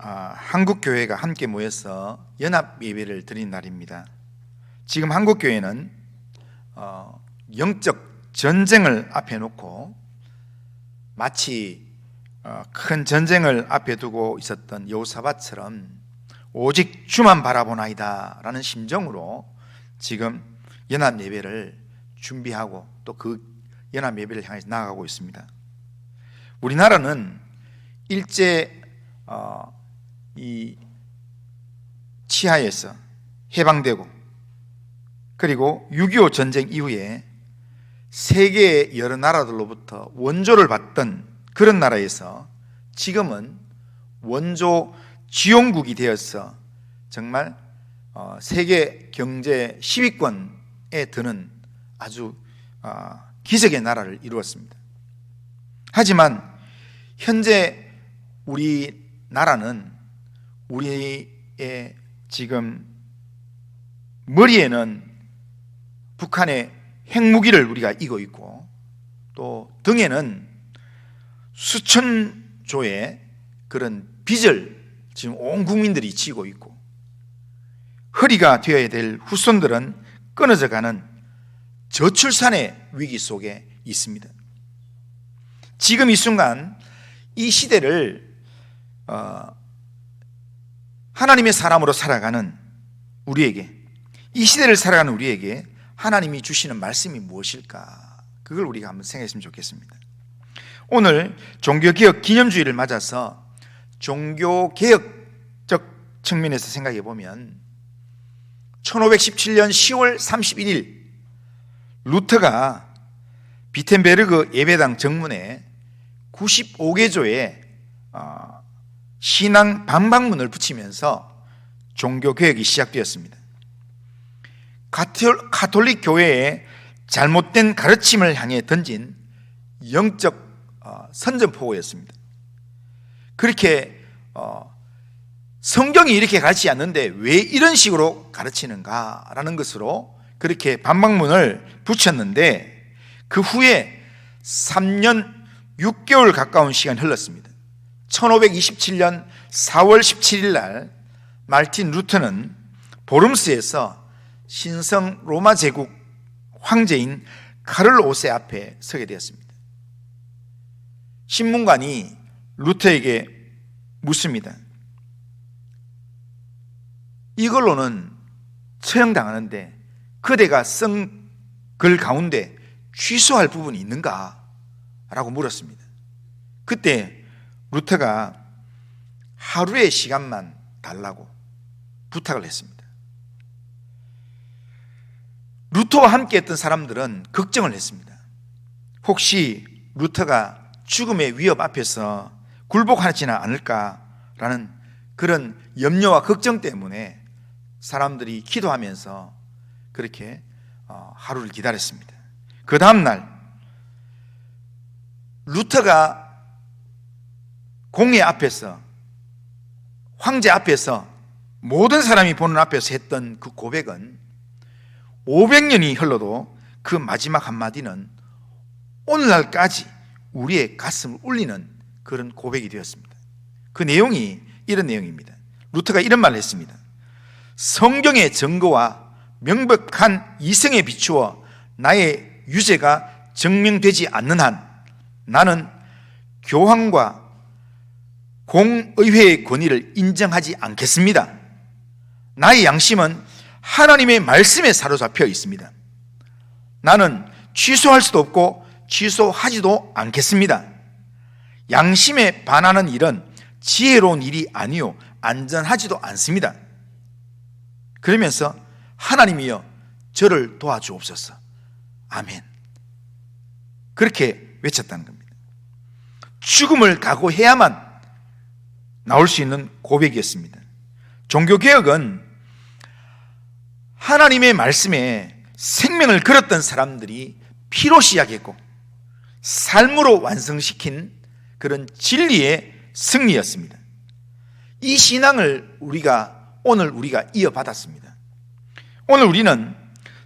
한국교회가 함께 모여서 연합 예배를 드린 날입니다. 지금 한국교회는 영적 전쟁을 앞에 놓고 마치 큰 전쟁을 앞에 두고 있었던 여호사밧처럼 오직 주만 바라보나이다 라는 심정으로 지금 연합 예배를 준비하고 또 그 연합 예배를 향해서 나아가고 있습니다. 우리나라는 일제 이 치하에서 해방되고 그리고 6.25 전쟁 이후에 세계의 여러 나라들로부터 원조를 받던 그런 나라에서 지금은 원조 지용국이 되어서 정말 세계 경제 10위권에 드는 아주 기적의 나라를 이루었습니다. 하지만 현재 우리나라는 우리의 지금 머리에는 북한의 핵무기를 우리가 이고 있고 또 등에는 수천조의 그런 빚을 지금 온 국민들이 지고 있고 허리가 되어야 될 후손들은 끊어져 가는 저출산의 위기 속에 있습니다. 지금 이 순간 이 시대를 하나님의 사람으로 살아가는 우리에게, 이 시대를 살아가는 우리에게 하나님이 주시는 말씀이 무엇일까? 그걸 우리가 한번 생각했으면 좋겠습니다. 오늘 종교개혁 기념주의를 맞아서 종교개혁적 측면에서 생각해 보면 1517년 10월 31일 루터가 비텐베르그 예배당 정문에 95개조의 신앙 반박문을 붙이면서 종교개혁이 시작되었습니다. 가톨릭 교회의 잘못된 가르침을 향해 던진 영적 선전포고였습니다. 그렇게 성경이 이렇게 가르치지 않는데 왜 이런 식으로 가르치는가라는 것으로 그렇게 반박문을 붙였는데 그 후에 3년 6개월 가까운 시간이 흘렀습니다. 1527년 4월 17일 날 말틴 루터는 보름스에서 신성 로마 제국 황제인 카를 5세 앞에 서게 되었습니다. 신문관이 루터에게 묻습니다. 이걸로는 처형당하는데 그대가 쓴 글 가운데 취소할 부분이 있는가? 라고 물었습니다. 그때 루터가 하루의 시간만 달라고 부탁을 했습니다. 루터와 함께 했던 사람들은 걱정을 했습니다. 혹시 루터가 죽음의 위협 앞에서 굴복하지는 않을까라는 그런 염려와 걱정 때문에 사람들이 기도하면서 그렇게 하루를 기다렸습니다. 그 다음날 루터가 공회 앞에서 황제 앞에서 모든 사람이 보는 앞에서 했던 그 고백은 500년이 흘러도 그 마지막 한마디는 오늘날까지 우리의 가슴을 울리는 그런 고백이 되었습니다. 그 내용이 이런 내용입니다. 루터가 이런 말을 했습니다. 성경의 증거와 명백한 이성에 비추어 나의 유죄가 증명되지 않는 한 나는 교황과 공의회의 권위를 인정하지 않겠습니다. 나의 양심은 하나님의 말씀에 사로잡혀 있습니다. 나는 취소할 수도 없고 취소하지도 않겠습니다. 양심에 반하는 일은 지혜로운 일이 아니요 안전하지도 않습니다. 그러면서 하나님이여 저를 도와주옵소서. 아멘. 그렇게 외쳤다는 겁니다. 죽음을 각오해야만 나올 수 있는 고백이었습니다. 종교개혁은 하나님의 말씀에 생명을 걸었던 사람들이 피로 시작했고 삶으로 완성시킨 그런 진리의 승리였습니다. 이 신앙을 오늘 우리가 이어받았습니다. 오늘 우리는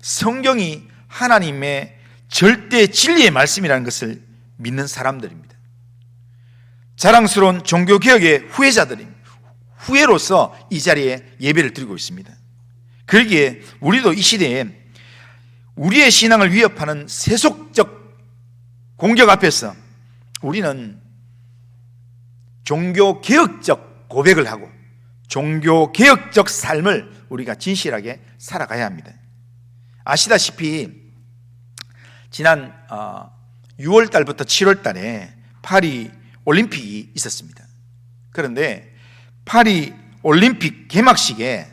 성경이 하나님의 절대 진리의 말씀이라는 것을 믿는 사람들입니다. 자랑스러운 종교개혁의 후예로서 이 자리에 예배를 드리고 있습니다. 그러기에 우리도 이 시대에 우리의 신앙을 위협하는 세속적 공격 앞에서 우리는 종교개혁적 고백을 하고 종교개혁적 삶을 우리가 진실하게 살아가야 합니다. 아시다시피 지난 6월 달부터 7월 달에 파리 올림픽이 있었습니다. 그런데 파리 올림픽 개막식에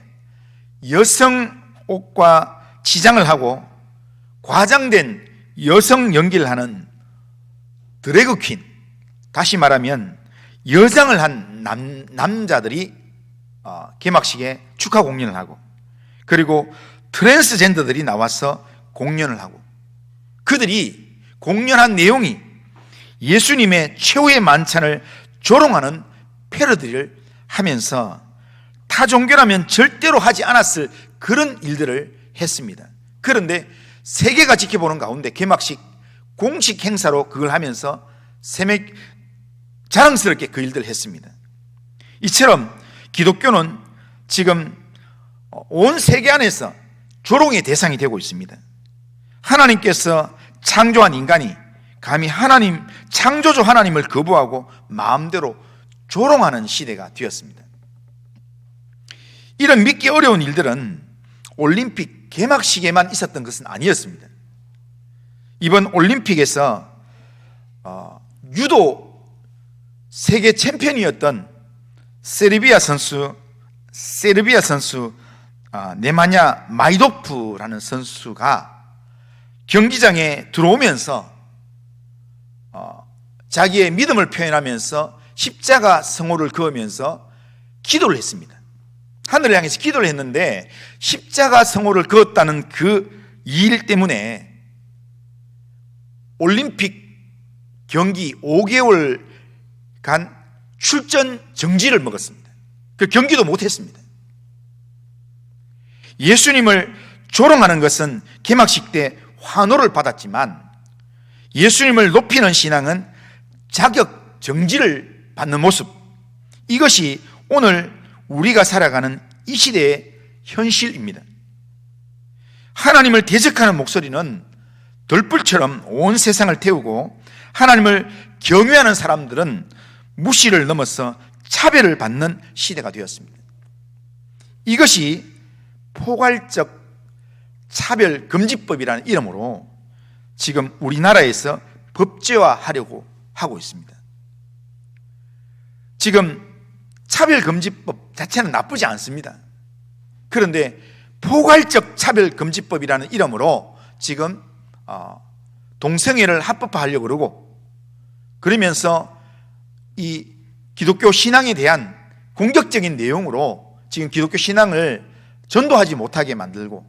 여성 옷과 치장을 하고 과장된 여성 연기를 하는 드래그 퀸, 다시 말하면 여장을 한 남자들이 개막식에 축하 공연을 하고, 그리고 트랜스젠더들이 나와서 공연을 하고, 그들이 공연한 내용이 예수님의 최후의 만찬을 조롱하는 패러디를 하면서 타종교라면 절대로 하지 않았을 그런 일들을 했습니다. 그런데 세계가 지켜보는 가운데 개막식 공식 행사로 그걸 하면서 자랑스럽게 그 일들을 했습니다. 이처럼 기독교는 지금 온 세계 안에서 조롱의 대상이 되고 있습니다. 하나님께서 창조한 인간이 감히 하나님, 창조주 하나님을 거부하고 마음대로 조롱하는 시대가 되었습니다. 이런 믿기 어려운 일들은 올림픽 개막식에만 있었던 것은 아니었습니다. 이번 올림픽에서 유도 세계 챔피언이었던 세르비아 선수 네마냐 마이도프라는 선수가 경기장에 들어오면서 자기의 믿음을 표현하면서 십자가 성호를 그으면서 기도를 했습니다. 하늘을 향해서 기도를 했는데 십자가 성호를 그었다는 그 일 때문에 올림픽 경기 5개월간 출전 정지를 먹었습니다. 그 경기도 못했습니다. 예수님을 조롱하는 것은 개막식 때 환호를 받았지만 예수님을 높이는 신앙은 자격 정지를 받는 모습, 이것이 오늘 우리가 살아가는 이 시대의 현실입니다. 하나님을 대적하는 목소리는 들불처럼 온 세상을 태우고 하나님을 경외하는 사람들은 무시를 넘어서 차별을 받는 시대가 되었습니다. 이것이 포괄적 차별금지법이라는 이름으로 지금 우리나라에서 법제화하려고 하고 있습니다. 지금 차별금지법 자체는 나쁘지 않습니다. 그런데 포괄적 차별금지법이라는 이름으로 지금 동성애를 합법화하려고 그러고, 그러면서 이 기독교 신앙에 대한 공격적인 내용으로 지금 기독교 신앙을 전도하지 못하게 만들고,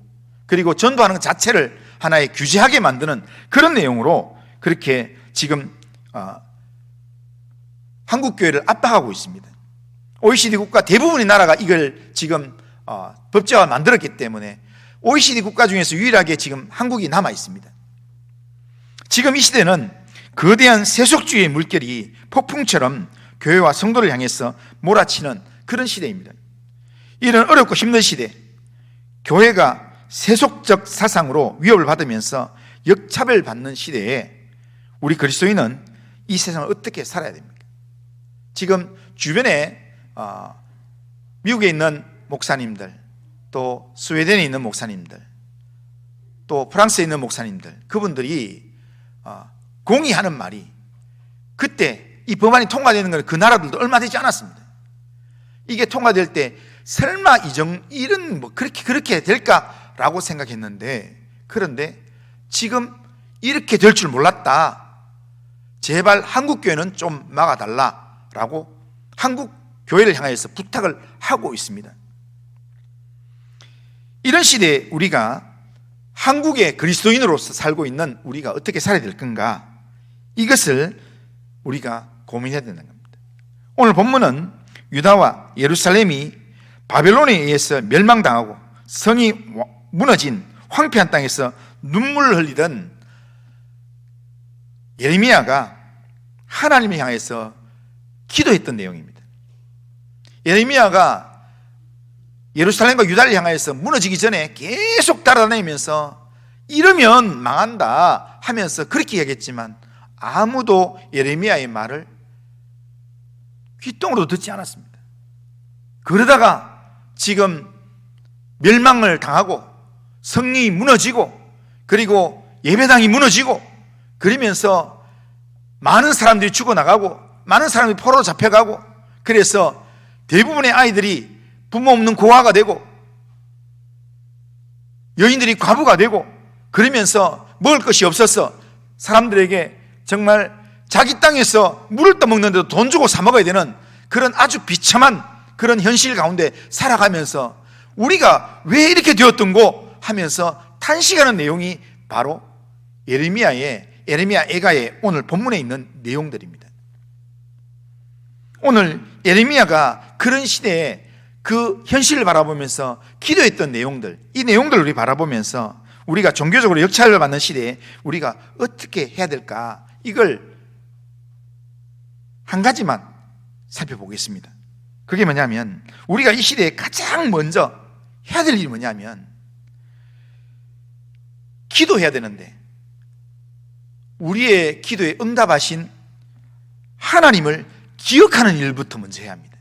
그리고 전도하는 것 자체를 하나의 규제하게 만드는 그런 내용으로 그렇게 지금 한국교회를 압박하고 있습니다. OECD 국가 대부분의 나라가 이걸 지금 법제화 만들었기 때문에 OECD 국가 중에서 유일하게 지금 한국이 남아 있습니다. 지금 이 시대는 거대한 세속주의의 물결이 폭풍처럼 교회와 성도를 향해서 몰아치는 그런 시대입니다. 이런 어렵고 힘든 시대, 교회가 세속적 사상으로 위협을 받으면서 역차별받는 시대에 우리 그리스도인은 이 세상을 어떻게 살아야 됩니까? 지금 주변에 미국에 있는 목사님들, 또 스웨덴에 있는 목사님들, 또 프랑스에 있는 목사님들, 그분들이 공의하는 말이, 그때 이 법안이 통과되는 건 그 나라들도 얼마 되지 않았습니다. 이게 통과될 때 설마 이런 그렇게 될까라고 생각했는데, 그런데 지금 이렇게 될 줄 몰랐다, 제발 한국교회는 좀 막아달라라고 한국 교회를 향해서 부탁을 하고 있습니다. 이런 시대에 우리가 한국의 그리스도인으로서 살고 있는 우리가 어떻게 살아야 될 건가, 이것을 우리가 고민해야 되는 겁니다. 오늘 본문은 유다와 예루살렘이 바벨론에 의해서 멸망당하고 성이 무너진 황폐한 땅에서 눈물을 흘리던 예레미야가 하나님을 향해서 기도했던 내용입니다. 예레미야가 예루살렘과 유다를 향하여서 무너지기 전에 계속 따라다니면서 이러면 망한다 하면서 그렇게 얘기했지만 아무도 예레미야의 말을 귀뚱으로 듣지 않았습니다. 그러다가 지금 멸망을 당하고 성이 무너지고 그리고 예배당이 무너지고 그러면서 많은 사람들이 죽어나가고 많은 사람들이 포로로 잡혀가고 그래서 대부분의 아이들이 부모 없는 고아가 되고 여인들이 과부가 되고 그러면서 먹을 것이 없어서 사람들에게 정말 자기 땅에서 물을 떠먹는데도 돈 주고 사 먹어야 되는 그런 아주 비참한 그런 현실 가운데 살아가면서 우리가 왜 이렇게 되었던고 하면서 탄식하는 내용이 바로 예레미야 애가의 오늘 본문에 있는 내용들입니다. 오늘 예레미야가 그런 시대에 그 현실을 바라보면서 기도했던 내용들, 이 내용들을 우리 바라보면서 우리가 종교적으로 역차를 받는 시대에 우리가 어떻게 해야 될까, 이걸 한 가지만 살펴보겠습니다. 그게 뭐냐면 우리가 이 시대에 가장 먼저 해야 될 일이 뭐냐면 기도해야 되는데 우리의 기도에 응답하신 하나님을 기억하는 일부터 먼저 해야 합니다.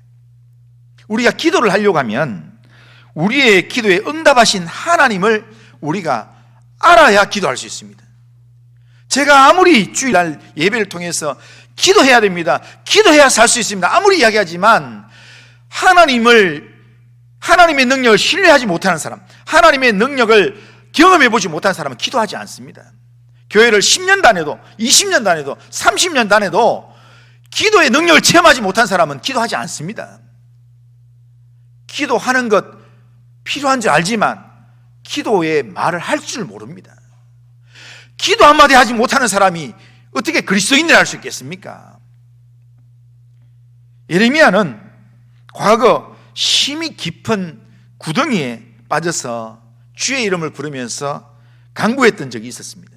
우리가 기도를 하려고 하면 우리의 기도에 응답하신 하나님을 우리가 알아야 기도할 수 있습니다. 제가 아무리 주일날 예배를 통해서 기도해야 됩니다, 기도해야 살 수 있습니다, 아무리 이야기하지만 하나님의 능력을 신뢰하지 못하는 사람, 하나님의 능력을 경험해보지 못한 사람은 기도하지 않습니다. 교회를 10년 다녀도 20년 다녀도 30년 다녀도 기도의 능력을 체험하지 못한 사람은 기도하지 않습니다. 기도하는 것 필요한 줄 알지만 기도의 말을 할 줄 모릅니다. 기도 한마디 하지 못하는 사람이 어떻게 그리스도인을 할 수 있겠습니까? 예레미야는 과거 심히 깊은 구덩이에 빠져서 주의 이름을 부르면서 간구했던 적이 있었습니다.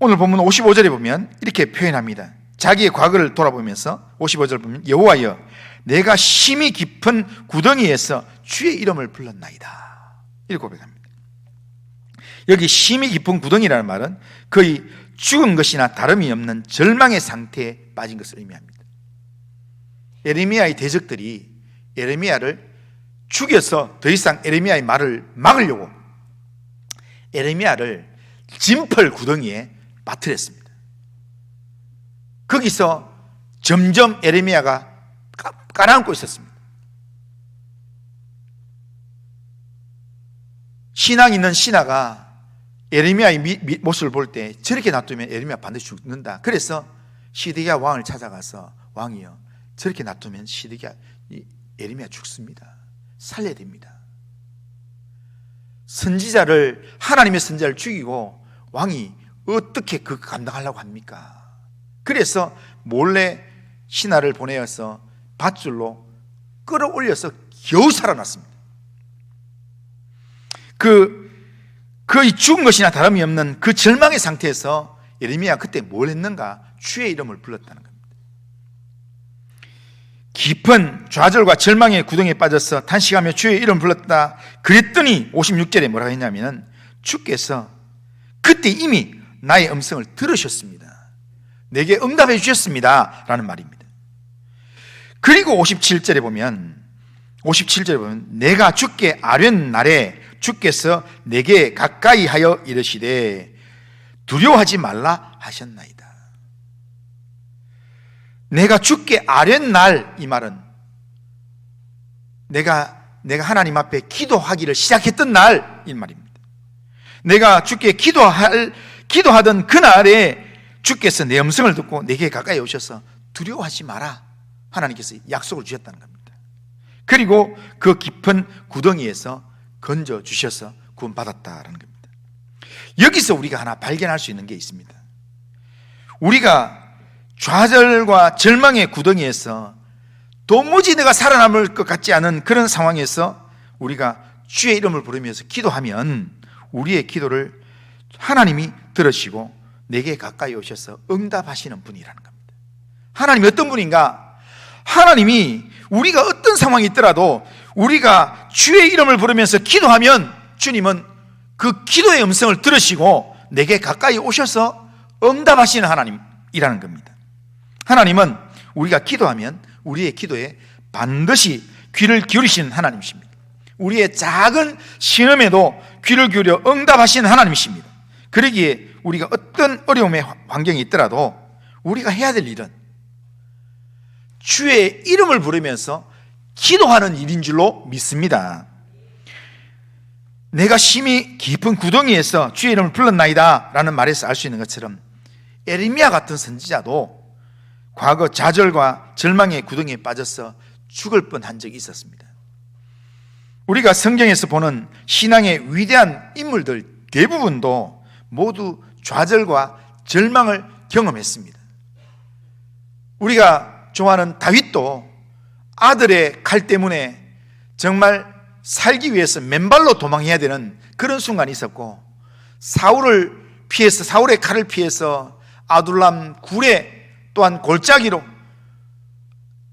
오늘 본문 55절에 보면 이렇게 표현합니다. 자기의 과거를 돌아보면서 55절 보면 여호와여 내가 심히 깊은 구덩이에서 주의 이름을 불렀나이다, 이렇게 고백합니다. 여기 심히 깊은 구덩이라는 말은 거의 죽은 것이나 다름이 없는 절망의 상태에 빠진 것을 의미합니다. 예레미야의 대적들이 예레미야를 죽여서 더 이상 예레미야의 말을 막으려고 예레미야를 진펄 구덩이에 빠뜨렸습니다. 거기서 점점 예레미야가 가라앉고 있었습니다. 신앙 있는 신하가 예레미야의 모습을 볼 때 저렇게 놔두면 예레미야 반드시 죽는다. 그래서 시드기야 왕을 찾아가서 왕이여 저렇게 놔두면 예레미야 죽습니다, 살려야 됩니다. 하나님의 선지자를 죽이고 왕이 어떻게 그 감당하려고 합니까? 그래서 몰래 신하를 보내어서 밧줄로 끌어올려서 겨우 살아났습니다. 거의 죽은 것이나 다름이 없는 그 절망의 상태에서 예레미야 그때 뭘 했는가? 주의 이름을 불렀다는 겁니다. 깊은 좌절과 절망의 구덩이에 빠져서 탄식하며 주의 이름을 불렀다. 그랬더니 56절에 뭐라고 했냐면 주께서 그때 이미 나의 음성을 들으셨습니다, 내게 응답해 주셨습니다 라는 말입니다. 그리고 57절에 보면 내가 주께 아뢰는 날에 주께서 내게 가까이 하여 이르시되 두려워하지 말라 하셨나이다. 내가 주께 아뢰는 날, 이 말은 내가 하나님 앞에 기도하기를 시작했던 날, 이 말입니다. 내가 주께 기도하던 그날에 주께서 내 음성을 듣고 내게 가까이 오셔서 두려워하지 마라, 하나님께서 약속을 주셨다는 겁니다. 그리고 그 깊은 구덩이에서 건져 주셔서 구원받았다라는 겁니다. 여기서 우리가 하나 발견할 수 있는 게 있습니다. 우리가 좌절과 절망의 구덩이에서 도무지 내가 살아남을 것 같지 않은 그런 상황에서 우리가 주의 이름을 부르면서 기도하면 우리의 기도를 하나님이 들으시고 내게 가까이 오셔서 응답하시는 분이라는 겁니다. 하나님이 어떤 분인가? 하나님이 우리가 어떤 상황이 있더라도 우리가 주의 이름을 부르면서 기도하면 주님은 그 기도의 음성을 들으시고 내게 가까이 오셔서 응답하시는 하나님이라는 겁니다. 하나님은 우리가 기도하면 우리의 기도에 반드시 귀를 기울이시는 하나님이십니다. 우리의 작은 신음에도 귀를 기울여 응답하시는 하나님이십니다. 그러기에 우리가 어떤 어려움의 환경이 있더라도 우리가 해야 될 일은 주의 이름을 부르면서 기도하는 일인 줄로 믿습니다. 내가 심히 깊은 구덩이에서 주의 이름을 불렀나이다 라는 말에서 알 수 있는 것처럼 에레미야 같은 선지자도 과거 좌절과 절망의 구덩이에 빠져서 죽을 뻔한 적이 있었습니다. 우리가 성경에서 보는 신앙의 위대한 인물들 대부분도 모두 좌절과 절망을 경험했습니다. 우리가 좋아하는 다윗도 아들의 칼 때문에 정말 살기 위해서 맨발로 도망해야 되는 그런 순간이 있었고, 사울의 칼을 피해서 아둘람 굴에 또한 골짜기로,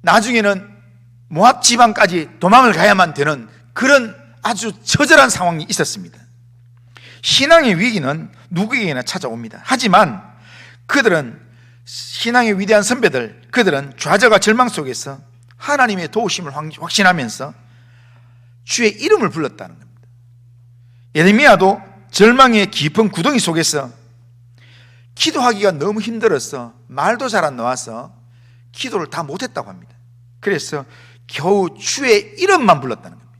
나중에는 모압 지방까지 도망을 가야만 되는 그런 아주 처절한 상황이 있었습니다. 신앙의 위기는 누구에게나 찾아옵니다. 하지만 그들은, 신앙의 위대한 선배들, 그들은 좌절과 절망 속에서 하나님의 도우심을 확신하면서 주의 이름을 불렀다는 겁니다. 예레미야도 절망의 깊은 구덩이 속에서 기도하기가 너무 힘들어서 말도 잘 안 나와서 기도를 다 못했다고 합니다. 그래서 겨우 주의 이름만 불렀다는 겁니다.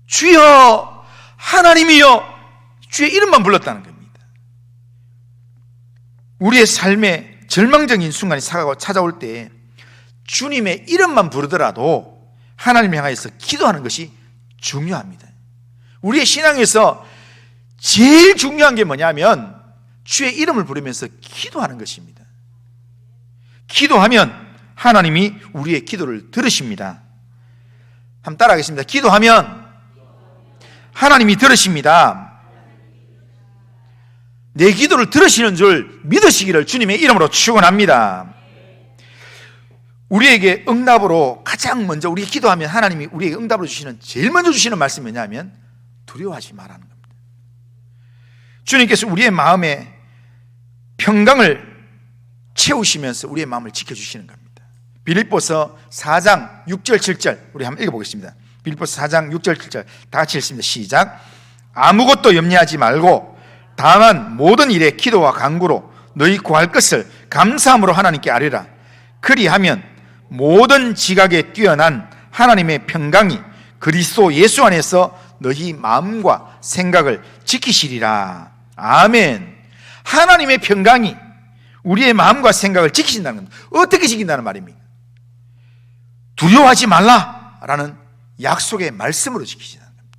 주여, 하나님이여, 주의 이름만 불렀다는 겁니다. 우리의 삶에 절망적인 순간이 찾아올 때 주님의 이름만 부르더라도 하나님을 향해서 기도하는 것이 중요합니다. 우리의 신앙에서 제일 중요한 게 뭐냐면 주의 이름을 부르면서 기도하는 것입니다. 기도하면 하나님이 우리의 기도를 들으십니다. 한번 따라하겠습니다. 기도하면 하나님이 들으십니다. 내 기도를 들으시는 줄 믿으시기를 주님의 이름으로 축원합니다. 우리에게 응답으로 가장 먼저 우리가 기도하면 하나님이 우리에게 응답을 주시는, 제일 먼저 주시는 말씀이 뭐냐면 두려워하지 말라는 겁니다. 주님께서 우리의 마음에 평강을 채우시면서 우리의 마음을 지켜주시는 겁니다. 빌립보서 4장 6절 7절 우리 한번 읽어보겠습니다. 빌립보서 4장 6절 7절 다 같이 읽습니다. 시작. 아무것도 염려하지 말고 다만 모든 일에 기도와 간구로 너희 구할 것을 감사함으로 하나님께 아뢰라. 그리하면 모든 지각에 뛰어난 하나님의 평강이 그리스도 예수 안에서 너희 마음과 생각을 지키시리라. 아멘. 하나님의 평강이 우리의 마음과 생각을 지키신다는 겁니다. 어떻게 지킨다는 말입니까? 두려워하지 말라라는 약속의 말씀으로 지키신다는 겁니다.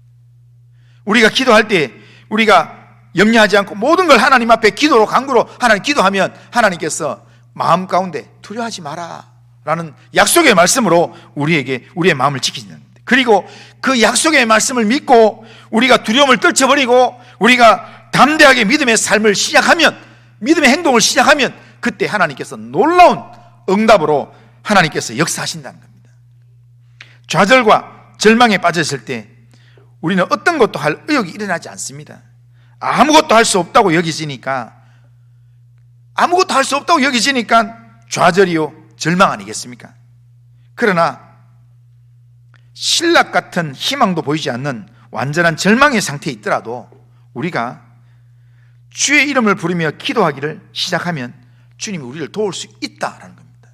우리가 기도할 때 우리가 염려하지 않고 모든 걸 하나님 앞에 기도로 간구로 하나님 기도하면 하나님께서 마음 가운데 두려워하지 마라 라는 약속의 말씀으로 우리에게 우리의 마음을 지키신다는 겁니다. 그리고 그 약속의 말씀을 믿고 우리가 두려움을 떨쳐버리고 우리가 담대하게 믿음의 삶을 시작하면, 믿음의 행동을 시작하면 그때 하나님께서 놀라운 응답으로 하나님께서 역사하신다는 겁니다. 좌절과 절망에 빠졌을 때 우리는 어떤 것도 할 의욕이 일어나지 않습니다. 아무것도 할 수 없다고 여기지니까 좌절이요 절망 아니겠습니까? 그러나 신락 같은 희망도 보이지 않는 완전한 절망의 상태에 있더라도 우리가 주의 이름을 부르며 기도하기를 시작하면 주님이 우리를 도울 수 있다라는 겁니다.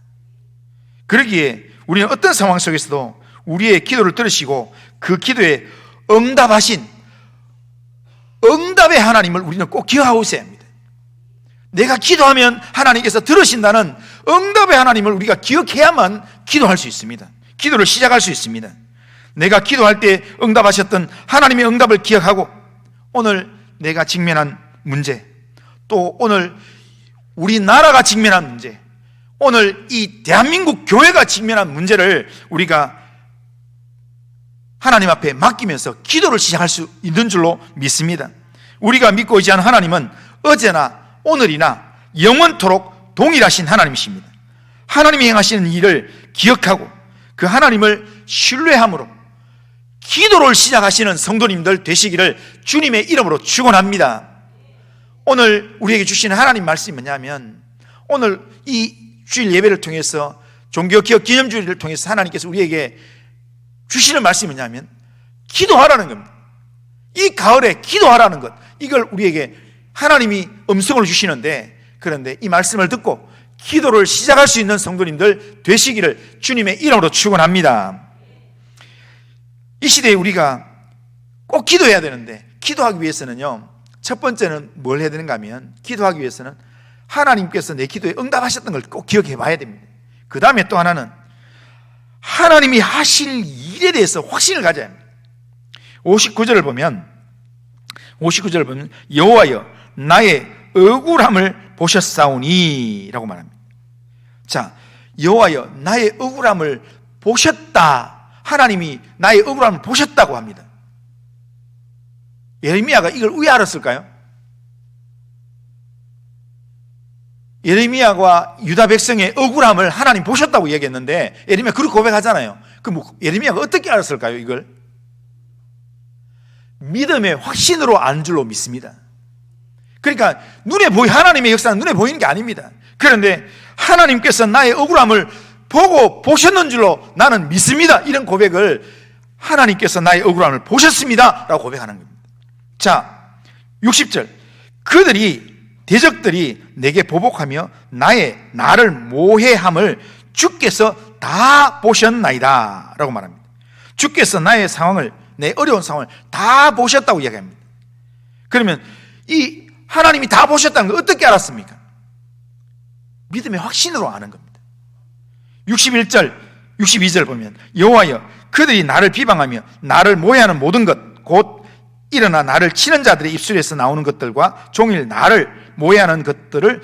그러기에 우리는 어떤 상황 속에서도 우리의 기도를 들으시고 그 기도에 응답하신 응답의 하나님을 우리는 꼭 기억하고 있어야 합니다. 내가 기도하면 하나님께서 들으신다는 응답의 하나님을 우리가 기억해야만 기도할 수 있습니다. 기도를 시작할 수 있습니다. 내가 기도할 때 응답하셨던 하나님의 응답을 기억하고 오늘 내가 직면한 문제, 또 오늘 우리나라가 직면한 문제, 오늘 이 대한민국 교회가 직면한 문제를 우리가 하나님 앞에 맡기면서 기도를 시작할 수 있는 줄로 믿습니다. 우리가 믿고 의지하는 하나님은 어제나 오늘이나 영원토록 동일하신 하나님이십니다. 하나님이 행하시는 일을 기억하고 그 하나님을 신뢰함으로 기도를 시작하시는 성도님들 되시기를 주님의 이름으로 축원합니다. 오늘 우리에게 주시는 하나님 말씀이 뭐냐면, 오늘 이 주일 예배를 통해서 종교기억 기념주일을 통해서 하나님께서 우리에게 주시는 말씀이 뭐냐면 기도하라는 겁니다. 이 가을에 기도하라는 것, 이걸 우리에게 하나님이 음성을 주시는데, 그런데 이 말씀을 듣고 기도를 시작할 수 있는 성도님들 되시기를 주님의 이름으로 축원합니다. 이 시대에 우리가 꼭 기도해야 되는데, 기도하기 위해서는요, 첫 번째는 뭘 해야 되는가 하면, 기도하기 위해서는 하나님께서 내 기도에 응답하셨던 걸 꼭 기억해 봐야 됩니다. 그 다음에 또 하나는 하나님이 하실 일에 대해서 확신을 가져야 합니다. 59절을 보면 여호와여 나의 억울함을 보셨사오니 라고 말합니다. 자, 여호와여 나의 억울함을 보셨다. 하나님이 나의 억울함을 보셨다고 합니다. 예레미야가 이걸 왜 알았을까요? 예레미야가 유다 백성의 억울함을 하나님 보셨다고 얘기했는데, 예레미야 그렇게 고백하잖아요. 그럼 예레미야가 어떻게 알았을까요? 이걸 믿음의 확신으로 아는 줄로 믿습니다. 그러니까 하나님의 역사는 눈에 보이는 게 아닙니다. 그런데 하나님께서 나의 억울함을 보고 보셨는 줄로 나는 믿습니다. 이런 고백을, 하나님께서 나의 억울함을 보셨습니다 라고 고백하는 겁니다. 자, 60절 대적들이 내게 보복하며 나를 모해함을 주께서 다 보셨나이다 라고 말합니다. 주께서 나의 상황을, 내 어려운 상황을 다 보셨다고 이야기합니다. 그러면 이 하나님이 다 보셨다는 걸 어떻게 알았습니까? 믿음의 확신으로 아는 겁니다. 61절, 62절 보면 여호와여 그들이 나를 비방하며 나를 모해하는 모든 것, 곧 일어나 나를 치는 자들의 입술에서 나오는 것들과 종일 나를 모해하는 것들을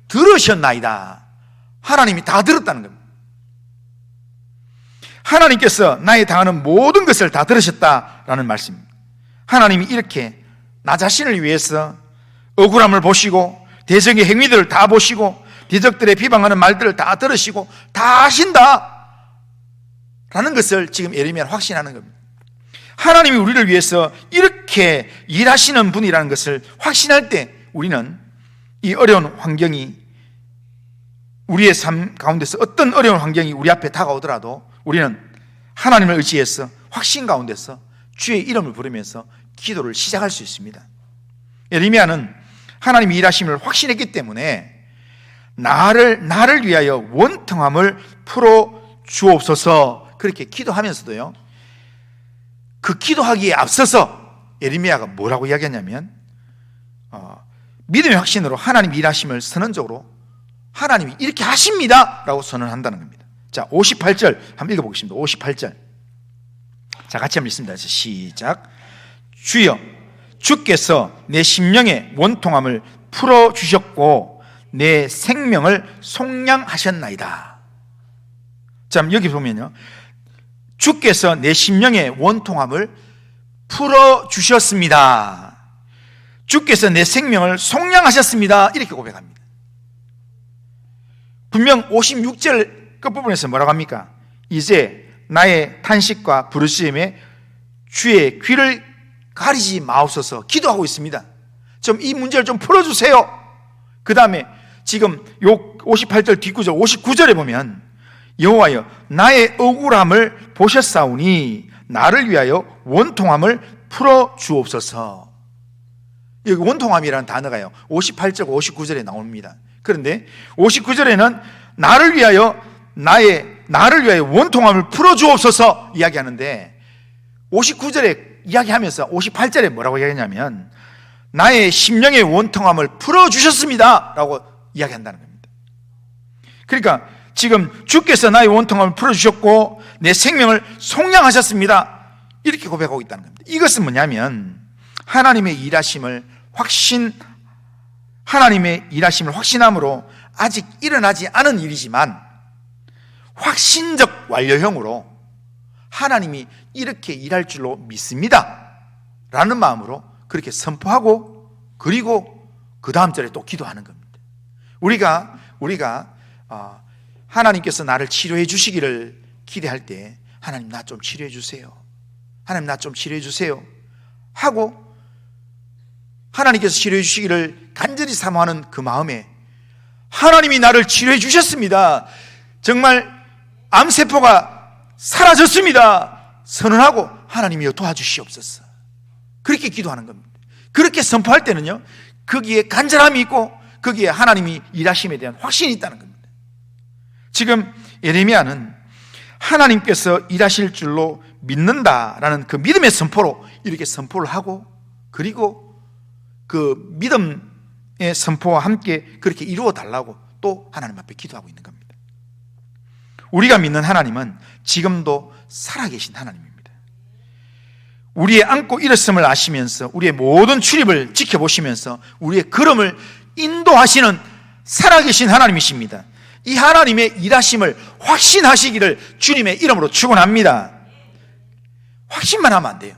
들으셨나이다. 하나님이 다 들었다는 겁니다. 하나님께서 나의 당하는 모든 것을 다 들으셨다라는 말씀입니다. 하나님이 이렇게 나 자신을 위해서 억울함을 보시고 대적의 행위들을 다 보시고 대적들의 비방하는 말들을 다 들으시고 다 아신다 라는 것을 지금 예레미야는 확신하는 겁니다. 하나님이 우리를 위해서 이렇게 일하시는 분이라는 것을 확신할 때, 우리는 이 어려운 환경이, 우리의 삶 가운데서 어떤 어려운 환경이 우리 앞에 다가오더라도 우리는 하나님을 의지해서 확신 가운데서 주의 이름을 부르면서 기도를 시작할 수 있습니다. 예레미야는 하나님이 일하심을 확신했기 때문에 나를 위하여 원통함을 풀어 주옵소서 그렇게 기도하면서도요, 그 기도하기에 앞서서 예레미야가 뭐라고 이야기하냐면 믿음의 확신으로 하나님 일하심을 선언적으로 하나님이 이렇게 하십니다 라고 선언한다는 겁니다. 자, 58절 한번 읽어보겠습니다. 58절, 자, 같이 한번 읽습니다. 시작. 주여 주께서 내 심령의 원통함을 풀어주셨고 내 생명을 속량하셨나이다. 자, 여기 보면요, 주께서 내 심령의 원통함을 풀어주셨습니다. 주께서 내 생명을 속량하셨습니다. 이렇게 고백합니다. 분명 56절 끝부분에서 뭐라고 합니까? 이제 나의 탄식과 부르짖음에 주의 귀를 가리지 마옵소서 기도하고 있습니다. 좀 이 문제를 좀 풀어주세요. 그 다음에 지금 요 58절 뒷구절 59절에 보면 여호와여 나의 억울함을 보셨사오니 나를 위하여 원통함을 풀어주옵소서. 여기 원통함이라는 단어가요 58절 59절에 나옵니다. 그런데 59절에는 나를 위하여 원통함을 풀어주옵소서 이야기하는데 59절에 이야기하면서 58절에 뭐라고 이야기하냐면 나의 심령의 원통함을 풀어주셨습니다 라고 이야기한다는 겁니다. 그러니까 지금 주께서 나의 원통함을 풀어주셨고 내 생명을 속량하셨습니다 이렇게 고백하고 있다는 겁니다. 이것은 뭐냐면 하나님의 일하심을 확신함으로 아직 일어나지 않은 일이지만 확신적 완료형으로 하나님이 이렇게 일할 줄로 믿습니다 라는 마음으로 그렇게 선포하고, 그리고 그 다음 절에 또 기도하는 겁니다. 우리가 하나님께서 나를 치료해 주시기를 기대할 때 하나님 나 좀 치료해 주세요, 하나님 나 좀 치료해 주세요 하고 하나님께서 치료해 주시기를 간절히 사모하는 그 마음에 하나님이 나를 치료해 주셨습니다, 정말 암세포가 사라졌습니다 선언하고 하나님이여 도와주시옵소서, 그렇게 기도하는 겁니다. 그렇게 선포할 때는요, 거기에 간절함이 있고 거기에 하나님이 일하심에 대한 확신이 있다는 겁니다. 지금 예레미야는 하나님께서 일하실 줄로 믿는다라는 그 믿음의 선포로 이렇게 선포를 하고, 그리고 그 믿음의 선포와 함께 그렇게 이루어 달라고 또 하나님 앞에 기도하고 있는 겁니다. 우리가 믿는 하나님은 지금도 살아계신 하나님입니다. 우리의 안고 일었음을 아시면서 우리의 모든 출입을 지켜보시면서 우리의 걸음을 인도하시는 살아계신 하나님이십니다. 이 하나님의 일하심을 확신하시기를 주님의 이름으로 축원합니다. 확신만 하면 안 돼요.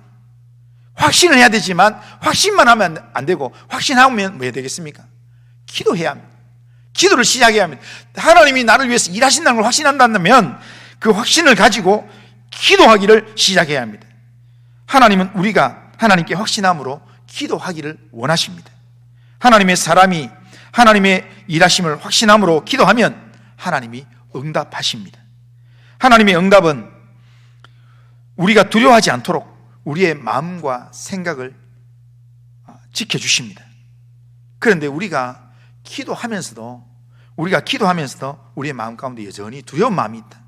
확신을 해야 되지만 확신만 하면 안 되고, 확신하면 뭐 해야 되겠습니까? 기도해야 합니다. 기도를 시작해야 합니다. 하나님이 나를 위해서 일하신다는 걸 확신한다면 그 확신을 가지고 기도하기를 시작해야 합니다. 하나님은 우리가 하나님께 확신함으로 기도하기를 원하십니다. 하나님의 사람이 하나님의 일하심을 확신함으로 기도하면 하나님이 응답하십니다. 하나님의 응답은 우리가 두려워하지 않도록 우리의 마음과 생각을 지켜주십니다. 그런데 우리가 기도하면서도 우리의 마음 가운데 여전히 두려운 마음이 있다,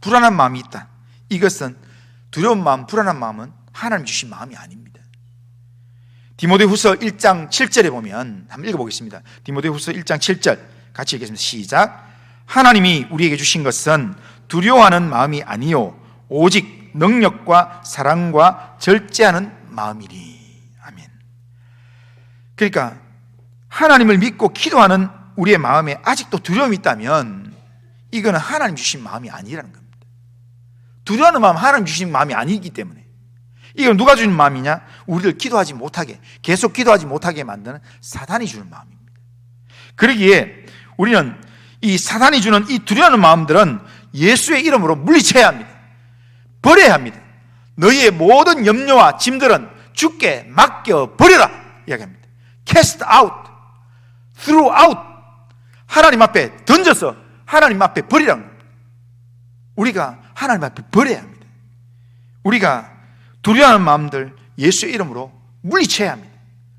불안한 마음이 있다. 이것은 두려운 마음, 불안한 마음은 하나님 주신 마음이 아닙니다. 디모데후서 1장 7절에 보면 한번 읽어보겠습니다. 디모데후서 1장 7절 같이 읽겠습니다. 시작. 하나님이 우리에게 주신 것은 두려워하는 마음이 아니요 오직 능력과 사랑과 절제하는 마음이니. 아멘. 그러니까 하나님을 믿고 기도하는 우리의 마음에 아직도 두려움이 있다면 이거는 하나님 주신 마음이 아니라는 겁니다. 두려워하는 마음, 하나님 주신 마음이 아니기 때문에. 이건 누가 주는 마음이냐? 우리를 기도하지 못하게, 계속 기도하지 못하게 만드는 사단이 주는 마음입니다. 그러기에 우리는 이 사단이 주는 이 두려워하는 마음들은 예수의 이름으로 물리쳐야 합니다. 버려야 합니다. 너희의 모든 염려와 짐들은 주께 맡겨 버려라 이야기합니다. Cast out, throw out. 하나님 앞에 던져서 하나님 앞에 버리라는 겁니다. 우리가 하나님 앞에 버려야 합니다. 우리가 두려워하는 마음들 예수의 이름으로 물리쳐야 합니다.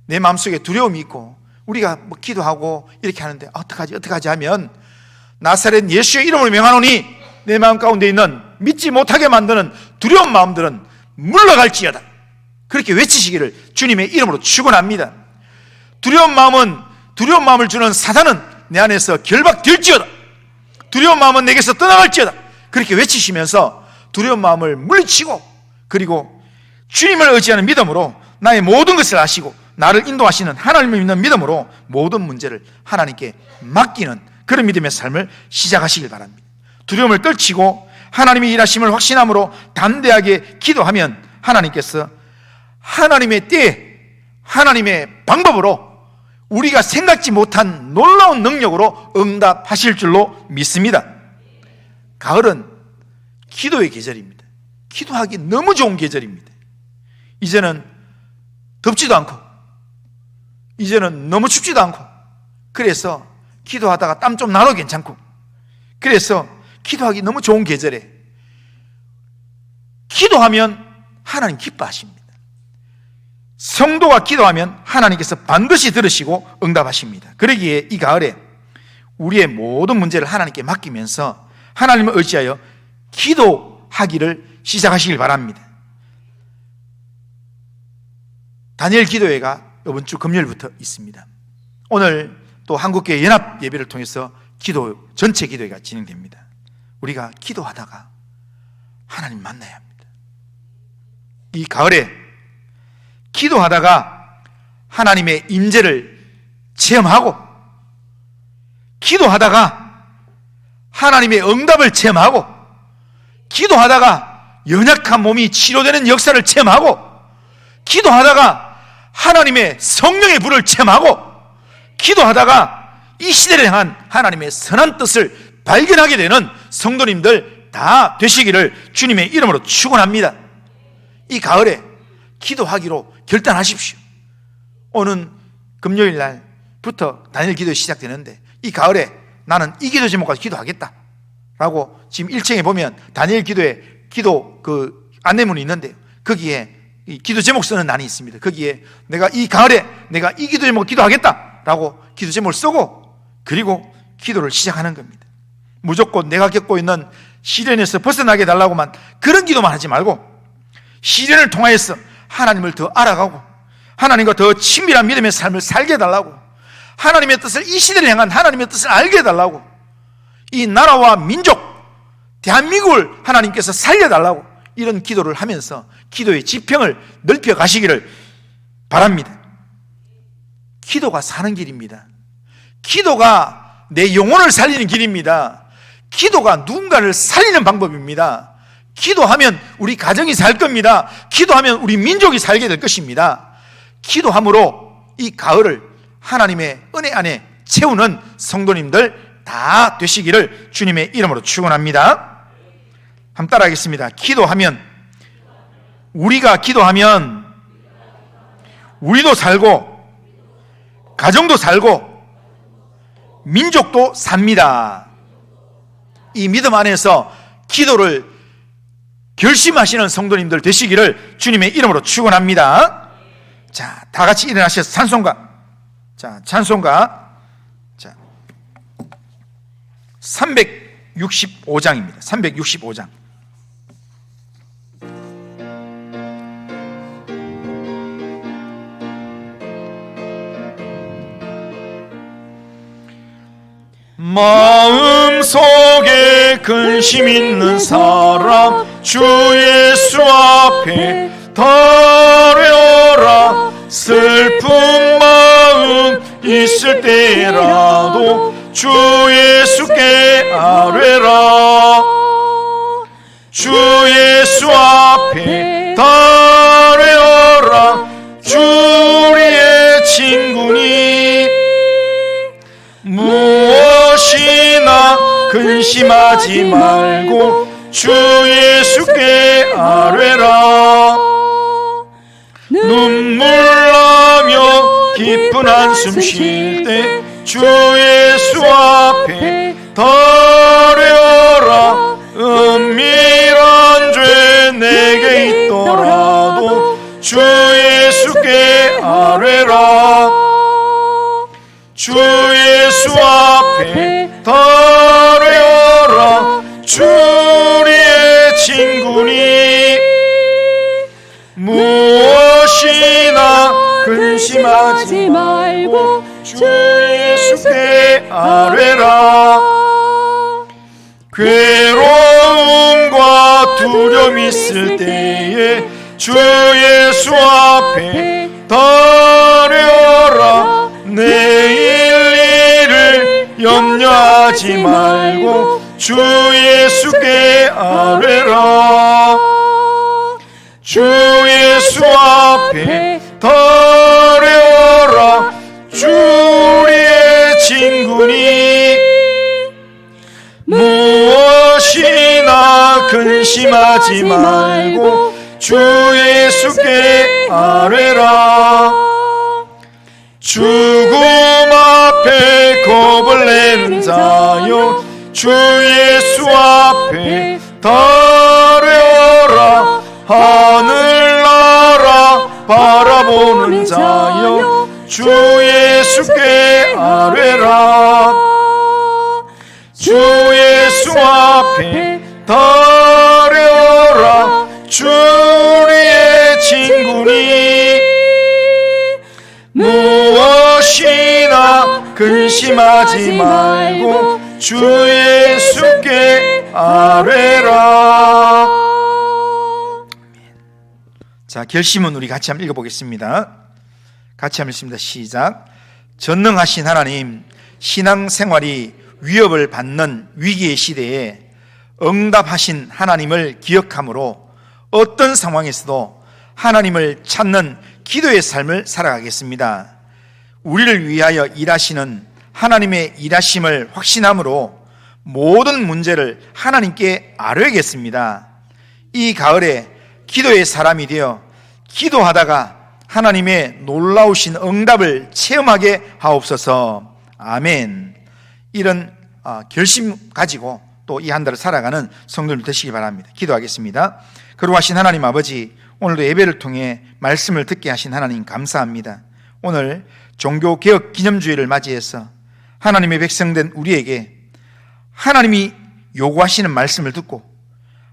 내 마음속에 두려움이 있고 우리가 뭐 기도하고 이렇게 하는데 어떡하지 하면 나사렛 예수의 이름으로 명하노니 내 마음 가운데 있는 믿지 못하게 만드는 두려운 마음들은 물러갈지어다. 그렇게 외치시기를 주님의 이름으로 축원합니다. 두려운 마음을 주는 사단은 내 안에서 결박될지어다. 두려운 마음은 내게서 떠나갈지어다. 그렇게 외치시면서 두려운 마음을 물리치고, 그리고 주님을 의지하는 믿음으로 나의 모든 것을 아시고 나를 인도하시는 하나님을 믿는 믿음으로 모든 문제를 하나님께 맡기는 그런 믿음의 삶을 시작하시길 바랍니다. 두려움을 떨치고 하나님의 일하심을 확신함으로 담대하게 기도하면 하나님께서 하나님의 때에 하나님의 방법으로 우리가 생각지 못한 놀라운 능력으로 응답하실 줄로 믿습니다. 가을은 기도의 계절입니다. 기도하기 너무 좋은 계절입니다. 이제는 덥지도 않고 이제는 너무 춥지도 않고, 그래서 기도하다가 땀 좀 나도 괜찮고, 그래서 기도하기 너무 좋은 계절에 기도하면 하나님 기뻐하십니다. 성도가 기도하면 하나님께서 반드시 들으시고 응답하십니다. 그러기에 이 가을에 우리의 모든 문제를 하나님께 맡기면서 하나님을 의지하여 기도하기를 시작하시길 바랍니다. 다니엘 기도회가 이번 주 금요일부터 있습니다. 오늘 또 한국교회 연합 예배를 통해서 전체 기도회가 진행됩니다. 우리가 기도하다가 하나님 만나야 합니다. 이 가을에 기도하다가 하나님의 임재를 체험하고, 기도하다가 하나님의 응답을 체험하고, 기도하다가 연약한 몸이 치료되는 역사를 체험하고, 기도하다가 하나님의 성령의 불을 체험하고, 기도하다가 이 시대를 향한 하나님의 선한 뜻을 발견하게 되는 성도님들 다 되시기를 주님의 이름으로 축원합니다. 이 가을에 기도하기로 결단하십시오. 오는 금요일 날부터 다니엘 기도가 시작되는데 이 가을에 나는 이 기도 제목까지 기도하겠다 라고 지금 1층에 보면 다니엘 기도에 기도 그 안내문이 있는데요, 거기에 이 기도 제목 쓰는 난이 있습니다. 거기에 내가 이 가을에 내가 이 기도 제목 기도하겠다 라고 기도 제목을 쓰고 그리고 기도를 시작하는 겁니다. 무조건 내가 겪고 있는 시련에서 벗어나게 해달라고만 그런 기도만 하지 말고 시련을 통하여서 하나님을 더 알아가고 하나님과 더 친밀한 믿음의 삶을 살게 해달라고, 하나님의 뜻을, 이 시대를 향한 하나님의 뜻을 알게 해달라고, 이 나라와 민족 대한민국을 하나님께서 살려달라고 이런 기도를 하면서 기도의 지평을 넓혀 가시기를 바랍니다. 기도가 사는 길입니다. 기도가 내 영혼을 살리는 길입니다. 기도가 누군가를 살리는 방법입니다. 기도하면 우리 가정이 살 겁니다. 기도하면 우리 민족이 살게 될 것입니다. 기도함으로 이 가을을 하나님의 은혜 안에 채우는 성도님들 다 되시기를 주님의 이름으로 축원합니다. 한번 따라하겠습니다. 기도하면, 우리가 기도하면 우리도 살고 가정도 살고 민족도 삽니다. 이 믿음 안에서 기도를 결심하시는 성도님들 되시기를 주님의 이름으로 축원합니다. 자, 다 같이 일어나셔서 찬송가. 자, 찬송가. 자, 365장입니다. 365장. 마음속에 근심 있는 사람 주 예수 앞에 달려라. 슬픈 마음 있을 때라도 주 예수께 아뢰라. 주 예수 앞에 달려라. 주 우리의 친구니 무엇이나 근심하지 말고 주 예수께 아뢰라. 눈물 나며 깊은 한숨 쉴 때 주 예수 앞에 달려라. 은밀한 죄 내게 있더라도 주 예수께 아뢰라. 주 예수 앞에 달려라. 주 우리의 친구니 무엇이나 근심하지 말고 주 예수께 아뢰라. 괴로움과 두려움 있을 때에 주 예수 앞에 달려라. 내일 일을 염려하지 말고 주 예수께 아뢰라. 주 예수 앞에 달려라. 주 우리의 친구니 무엇이나 근심하지 말고 주 예수께 아뢰라. 죽음 앞에 겁을 내는 자여 주 예수 앞에 달려라. 하늘나라 바라보는 자여 주 예수께 아뢰라. 주 예수 앞에 달려라. 주 우리의 친구니 무엇이나 근심하지 말고 주 예수께 아뢰라. 자, 결심은 우리 같이 한번 읽어보겠습니다. 같이 한번 읽습니다. 시작. 전능하신 하나님, 신앙생활이 위협을 받는 위기의 시대에 응답하신 하나님을 기억함으로 어떤 상황에서도 하나님을 찾는 기도의 삶을 살아가겠습니다. 우리를 위하여 일하시는 하나님의 일하심을 확신함으로 모든 문제를 하나님께 아뢰겠습니다. 이 가을에 기도의 사람이 되어 기도하다가 하나님의 놀라우신 응답을 체험하게 하옵소서. 아멘. 이런 결심 가지고 또 이 한 달을 살아가는 성도들 되시기 바랍니다. 기도하겠습니다. 거룩하신 하나님 아버지, 오늘도 예배를 통해 말씀을 듣게 하신 하나님 감사합니다. 오늘 종교개혁 기념주의를 맞이해서 하나님의 백성된 우리에게 하나님이 요구하시는 말씀을 듣고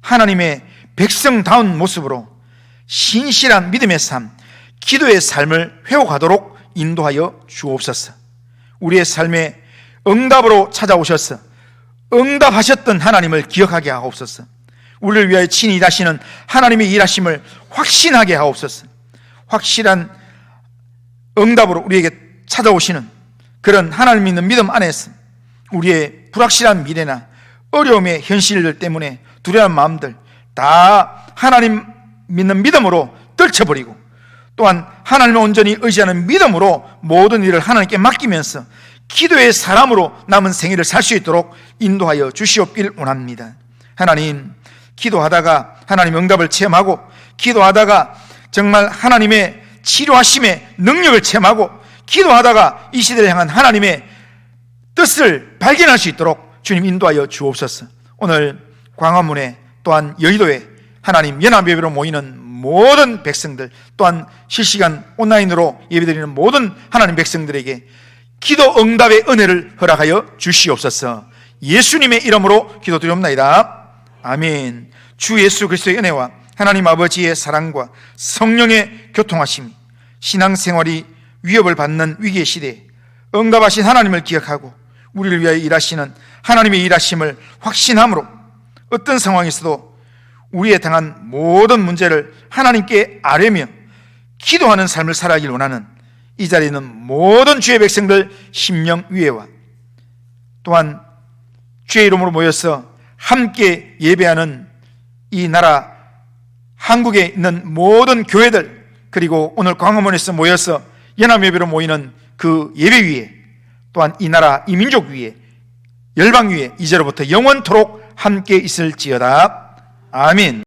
하나님의 백성다운 모습으로 신실한 믿음의 삶, 기도의 삶을 회복하도록 인도하여 주옵소서. 우리의 삶에 응답으로 찾아오셔서 응답하셨던 하나님을 기억하게 하옵소서. 우리를 위하여 친히 일하시는 하나님의 일하심을 확신하게 하옵소서. 확실한 응답으로 우리에게 찾아오시는 그런 하나님 믿는 믿음 안에서 우리의 불확실한 미래나 어려움의 현실들 때문에 두려운 마음들 다 하나님 믿는 믿음으로 떨쳐버리고, 또한 하나님을 온전히 의지하는 믿음으로 모든 일을 하나님께 맡기면서 기도의 사람으로 남은 생애를 살 수 있도록 인도하여 주시옵길 원합니다. 하나님, 기도하다가 하나님 응답을 체험하고, 기도하다가 정말 하나님의 치료하심의 능력을 체험하고, 기도하다가 이 시대를 향한 하나님의 뜻을 발견할 수 있도록 주님 인도하여 주옵소서. 오늘 광화문에 또한 여의도에 하나님 연합예배로 모이는 모든 백성들, 또한 실시간 온라인으로 예배드리는 모든 하나님 백성들에게 기도 응답의 은혜를 허락하여 주시옵소서. 예수님의 이름으로 기도드리옵나이다. 아멘. 주 예수 그리스도의 은혜와 하나님 아버지의 사랑과 성령의 교통하심이 신앙생활이 위협을 받는 위기의 시대에 응답하신 하나님을 기억하고 우리를 위하여 일하시는 하나님의 일하심을 확신함으로 어떤 상황에서도 우리에 당한 모든 문제를 하나님께 아뢰며 기도하는 삶을 살아가길 원하는 이 자리에 있는 모든 주의 백성들 심령 위에와 또한 주의 이름으로 모여서 함께 예배하는 이 나라 한국에 있는 모든 교회들, 그리고 오늘 광화문에서 모여서 연합예배로 모이는 그 예배 위에, 또한 이 나라 이 민족 위에, 열방 위에 이제로부터 영원토록 함께 있을지어다. 아멘.